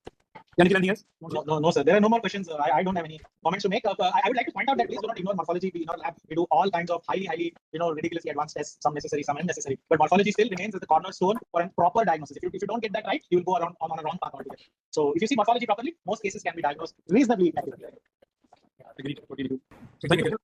Anything else? No, sir. There are no more questions. I don't have any comments to make. I would like to point out that please do not ignore morphology. In our lab, we do all kinds of highly, ridiculously advanced tests. Some necessary, some unnecessary. But morphology still remains as the cornerstone for a proper diagnosis. If you don't get that right, you will go on a wrong path altogether. So if you see morphology properly, most cases can be diagnosed reasonably accurately. Agreed. Thank you.